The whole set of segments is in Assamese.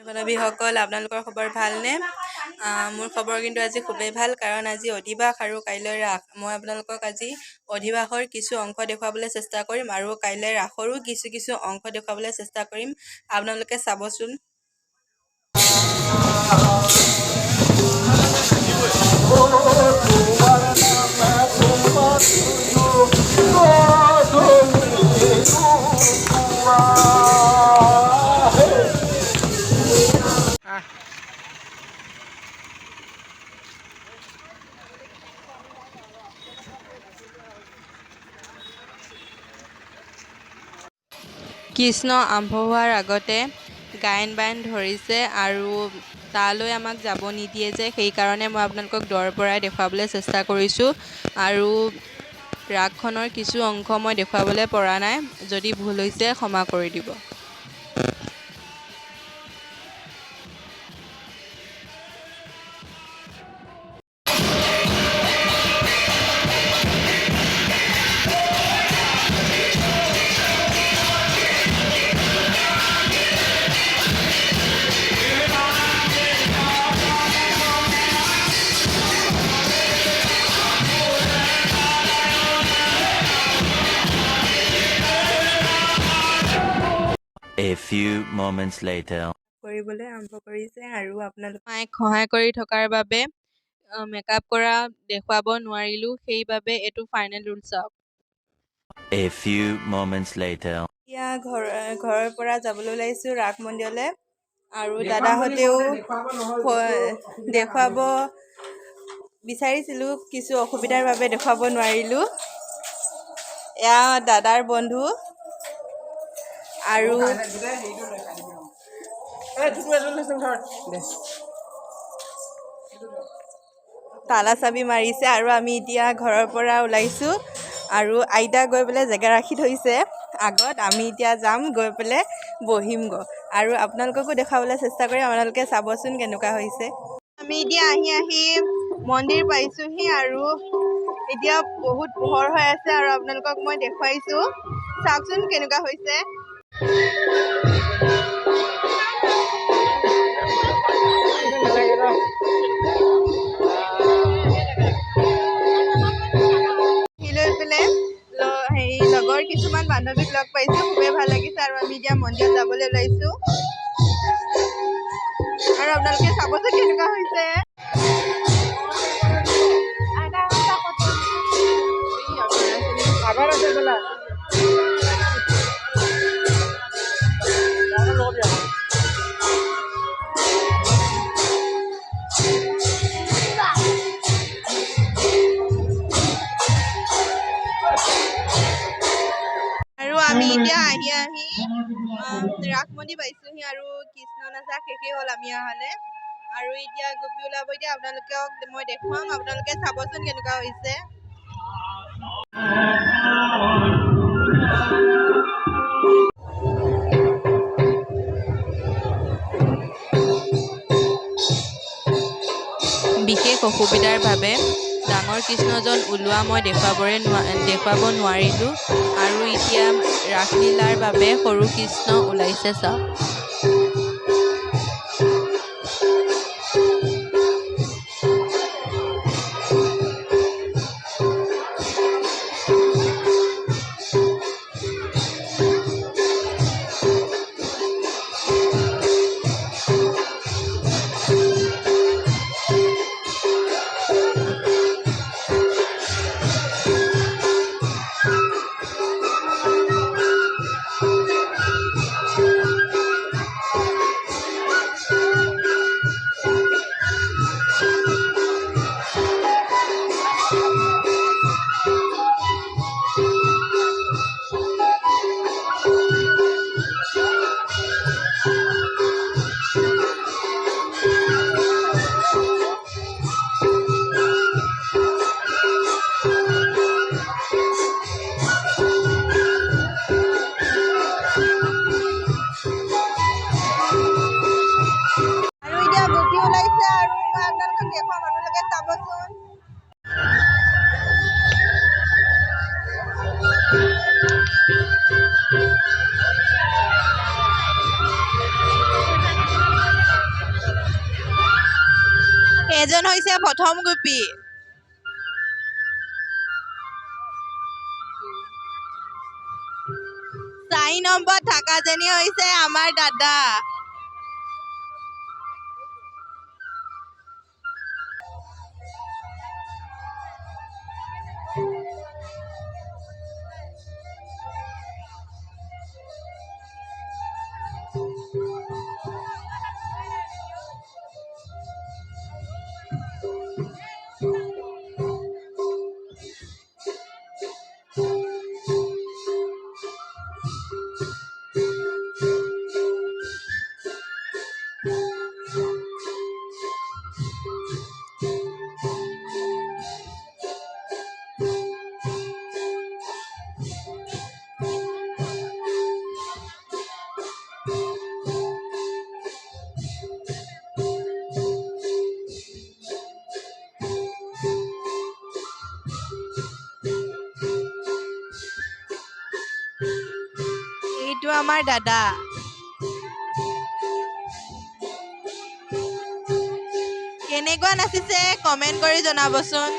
সকল আপোনালোকৰ খবৰ ভালনে? মোৰ খবৰ কিন্তু আজি খুবেই ভাল, কাৰণ আজি অধিবাস আৰু কাইলৈ ৰাস। মই আপোনালোকক আজি অধিবাসৰ কিছু অংশ দেখুৱাবলৈ চেষ্টা কৰিম আৰু কাইলৈ ৰাসৰো কিছু অংশ দেখুৱাবলৈ চেষ্টা কৰিম। আপোনালোকে চাবচোন। কৃষ্ণ আৰম্ভ হোৱাৰ আগতে গায়ন বায়ন ধৰিছে আৰু তালৈ আমাক যাব নিদিয়ে যে, সেইকাৰণে মই আপোনালোকক দূৰৰ পৰাই দেখুৱাবলৈ চেষ্টা কৰিছোঁ। আৰু ৰাসখনৰ কিছু অংশ মই দেখুৱাবলৈ পৰা নাই, যদি ভুল হৈছে ক্ষমা কৰি দিব। A few moments later. কৰিবলৈ আৰম্ভ কৰিছে আৰু আপোনালোক মাইক সহায় কৰি থকাৰ বাবে মেকআপ কৰা দেখুৱাব নোৱাৰিলোঁ, সেইবাবে এইটো ফাইনেল ৰুল চাওক। A few moments later. এতিয়া ঘৰৰ পৰা যাবলৈ ওলাইছোঁ ৰাস মন্দিৰলৈ, আৰু দাদাহঁতেও দেখুৱাব বিচাৰিছিলোঁ, কিছু অসুবিধাৰ বাবে দেখুৱাব নোৱাৰিলোঁ। এয়া দাদাৰ বন্ধু আৰু তালা চাবি মাৰিছে, আৰু আমি এতিয়া ঘৰৰ পৰা ওলাইছোঁ আৰু আইতা গৈ পেলাই জেগা ৰাখি থৈছে আগত। আমি এতিয়া যাম, গৈ পেলাই বহিমগৈ আৰু আপোনালোককো দেখুৱাবলৈ চেষ্টা কৰিম। আপোনালোকে চাবচোন কেনেকুৱা হৈছে। আমি এতিয়া আহি মন্দিৰ পাইছোঁহি আৰু এতিয়া বহুত পোহৰ হৈ আছে, আৰু আপোনালোকক মই দেখুৱাইছোঁ, চাওকচোন কেনেকুৱা হৈছে। লৈ পেলাই লগৰ কিছুমান বান্ধৱীক লগ পাইছোঁ, খুবেই ভাল লাগিছে, আৰু আমি এতিয়া মন্দিৰত যাবলৈ ওলাইছোঁ। আৰু আপোনালোকে চাবচোন কেনেকুৱা হৈছে। আৰু আমি এতিয়া আহি ৰাস মন্দিৰ পাইছোঁহি, আৰু কৃষ্ণ নাচা শেষেই হ'ল আমি অহালে। আৰু এতিয়া গোপী ওলাব, এতিয়া আপোনালোকক মই দেখুৱাম, আপোনালোকে চাবচোন কেনেকুৱা হৈছে। বিশেষ অসুবিধাৰ বাবে ডাঙৰ কৃষ্ণজন ওলোৱা মই দেখুৱাব নোৱাৰিলোঁ, আৰু এতিয়া ৰাসলীলাৰ বাবে সৰু কৃষ্ণ ওলাইছে চাওক। এজন হৈছে প্ৰথম গোপী 4 নম্বৰত থাকাজনী হৈছে আমাৰ দাদা এইটো আমাৰ দাদা কেনেকুৱা নাচিছে কমেন্ট কৰি জনাবচোন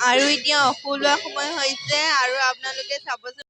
আৰু এতিয়া অসুলোৱা সময় হৈছে আৰু আপোনালোকে চাবচোন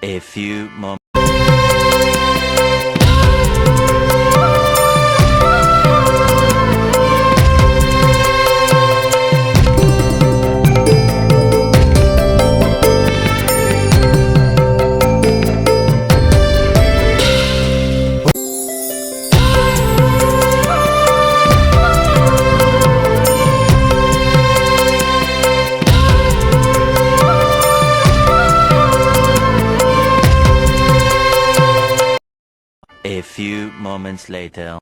A few moments. few moments later.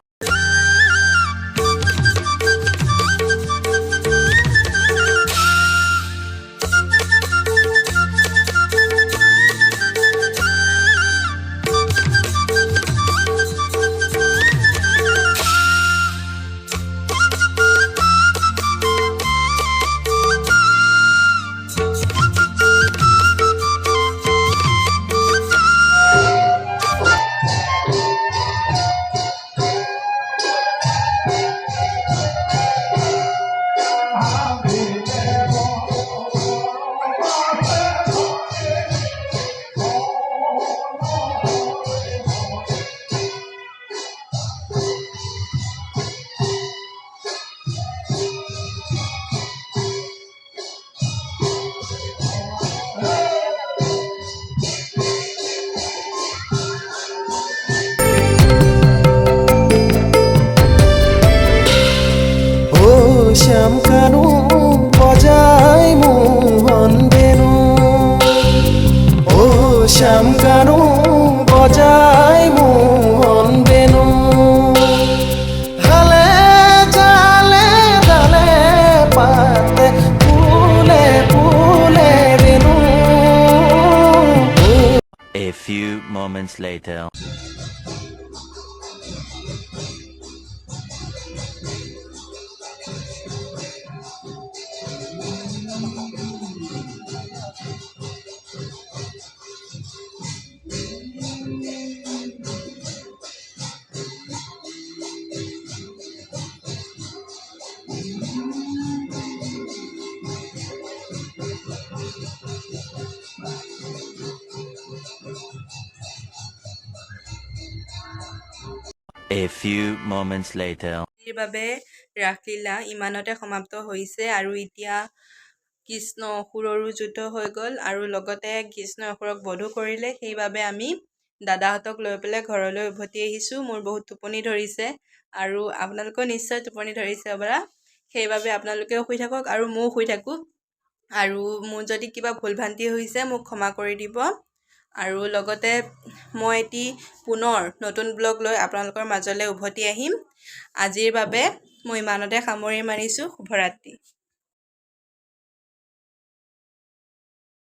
Shyam Kanu বজাই মোহন বেনু ও শ্যাম কানু বজাই মোহন বেনু হালে জালে ডালে পাতে ফুলে ফুলে Benu A few moments later. A few moments later. আজিৰ বাবে ৰাসলীলা ইমানতে সমাপ্ত হৈছে আৰু এতিয়া কৃষ্ণ অসুৰৰো যুদ্ধ হৈ গ'ল আৰু লগতে কৃষ্ণ অসুৰক বধো কৰিলে। সেইবাবে আমি দাদাহঁতক লৈ পেলাই ঘৰলৈ উভতি আহিছোঁ। মোৰ বহুত টোপনি ধৰিছে আৰু আপোনালোকেও নিশ্চয় টোপনি ধৰিছে হ'বলা। সেইবাবে আপোনালোকেও শুই থাকক আৰু ময়ো শুই থাকোঁ। আৰু মোৰ যদি কিবা ভুল ভ্ৰান্তি হৈছে মোক ক্ষমা কৰি দিব। আৰু লগতে মই এটি পুনৰ নতুন ব্লগ লৈ আপোনালোকৰ মাজলৈ উভতি আহিম। আজিৰ বাবে মই ইমানতে সামৰি মাৰিছোঁ। শুভৰাত্ৰি।